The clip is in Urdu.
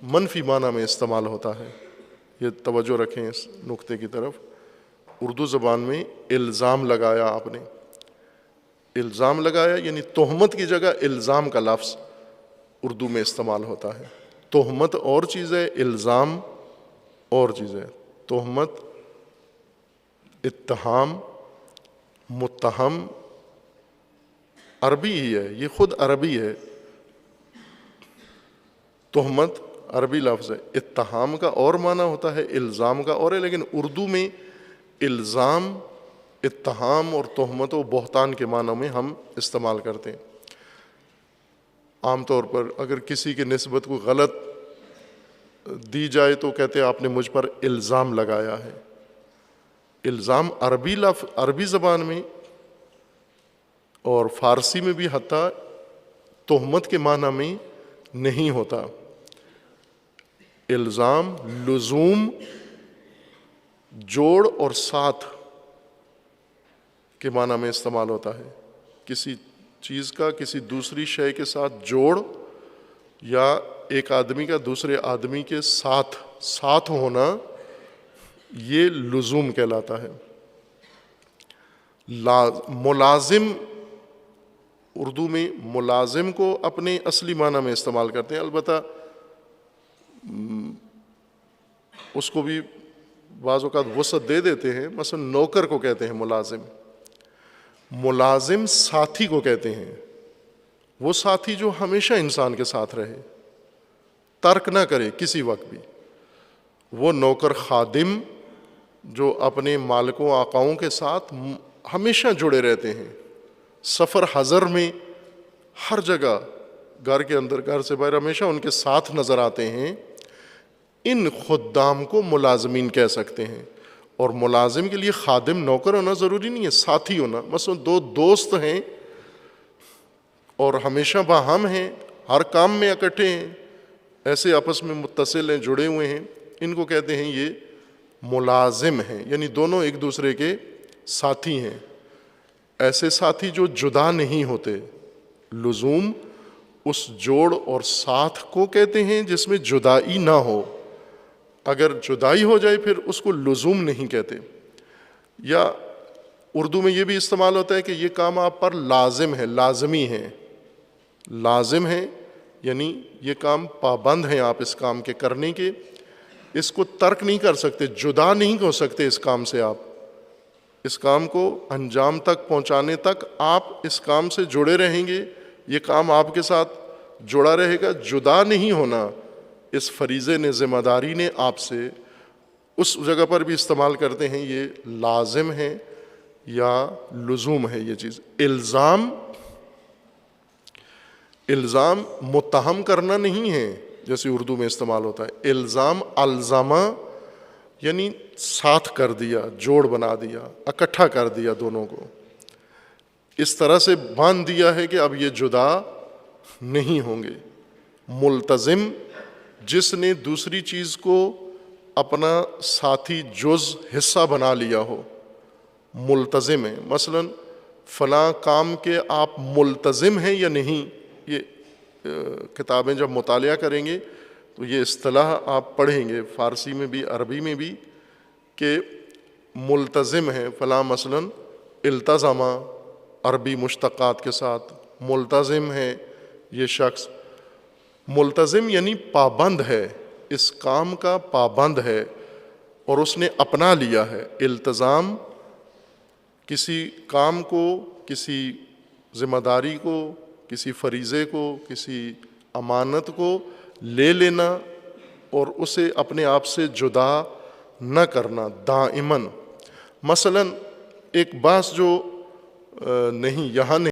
منفی معنی میں استعمال ہوتا ہے. یہ توجہ رکھیں اس نقطے کی طرف. اردو زبان میں الزام لگایا آپ نے، الزام لگایا یعنی تہمت کی جگہ الزام کا لفظ اردو میں استعمال ہوتا ہے. تہمت اور چیز ہے، الزام اور چیز ہے. تہمت اتہام متہم عربی ہی ہے، یہ خود عربی ہے. تہمت عربی لفظ ہے، اتہام کا اور معنی ہوتا ہے، الزام کا اور ہے. لیکن اردو میں الزام، اتہام اور تہمت و بہتان کے معنی میں ہم استعمال کرتے ہیں. عام طور پر اگر کسی کی نسبت کو غلط دی جائے تو کہتے ہیں آپ نے مجھ پر الزام لگایا ہے. الزام عربی لفظ، عربی زبان میں اور فارسی میں بھی حتیٰ تہمت کے معنی میں نہیں ہوتا. الزام لزوم، جوڑ اور ساتھ کے معنی میں استعمال ہوتا ہے. کسی چیز کا کسی دوسری شے کے ساتھ جوڑ، یا ایک آدمی کا دوسرے آدمی کے ساتھ ہونا، یہ لزوم کہلاتا ہے. ملازم، اردو میں ملازم کو اپنے اصلی معنی میں استعمال کرتے ہیں. البتہ اس کو بھی بعض اوقات وسعت دے دیتے ہیں. مثلا نوکر کو کہتے ہیں ملازم. ملازم ساتھی کو کہتے ہیں، وہ ساتھی جو ہمیشہ انسان کے ساتھ رہے، ترک نہ کرے کسی وقت بھی. وہ نوکر خادم جو اپنے مالکوں آقاؤں کے ساتھ ہمیشہ جڑے رہتے ہیں، سفر حضر میں ہر جگہ، گھر کے اندر گھر سے باہر ہمیشہ ان کے ساتھ نظر آتے ہیں. ان خدام کو ملازمین کہہ سکتے ہیں. اور ملازم کے لیے خادم نوکر ہونا ضروری نہیں ہے، ساتھی ہونا. مثلا دو دوست ہیں اور ہمیشہ باہم ہیں، ہر کام میں اکٹھے ہیں، ایسے آپس میں متصل ہیں، جڑے ہوئے ہیں، ان کو کہتے ہیں یہ ملازم ہیں، یعنی دونوں ایک دوسرے کے ساتھی ہیں. ایسے ساتھی جو جدا نہیں ہوتے. لزوم اس جوڑ اور ساتھ کو کہتے ہیں جس میں جدائی نہ ہو. اگر جدائی ہو جائے پھر اس کو لزوم نہیں کہتے. یا اردو میں یہ بھی استعمال ہوتا ہے کہ یہ کام آپ پر لازم ہے، لازمی ہے. لازم ہے یعنی یہ کام پابند ہیں آپ اس کام کے کرنے کے، اس کو ترک نہیں کر سکتے، جدا نہیں ہو سکتے اس کام سے. آپ اس کام کو انجام تک پہنچانے تک آپ اس کام سے جڑے رہیں گے، یہ کام آپ کے ساتھ جڑا رہے گا، جدا نہیں ہونا. اس فریضے نے، ذمہ داری نے آپ سے، اس جگہ پر بھی استعمال کرتے ہیں یہ لازم ہے یا لزوم ہے یہ چیز. الزام متہم کرنا نہیں ہے جیسے اردو میں استعمال ہوتا ہے. الزام الزامہ یعنی ساتھ کر دیا، جوڑ بنا دیا، اکٹھا کر دیا دونوں کو، اس طرح سے باندھ دیا ہے کہ اب یہ جدا نہیں ہوں گے. ملتزم جس نے دوسری چیز کو اپنا ساتھی جز حصہ بنا لیا ہو، ملتزم ہے. مثلا فلاں کام کے آپ ملتزم ہیں یا نہیں، یہ کتابیں جب مطالعہ کریں گے تو یہ اصطلاح آپ پڑھیں گے فارسی میں بھی عربی میں بھی کہ ملتزم ہے فلاں. مثلا التزامہ عربی مشتقات کے ساتھ ملتزم ہے یہ شخص. ملتزم یعنی پابند ہے، اس کام کا پابند ہے اور اس نے اپنا لیا ہے. التزام کسی کام کو، کسی ذمہ داری کو، کسی فریضے کو، کسی امانت کو لے لینا اور اسے اپنے آپ سے جدا نہ کرنا دائماً. مثلا ایک بات جو نہیں یہاں نہیں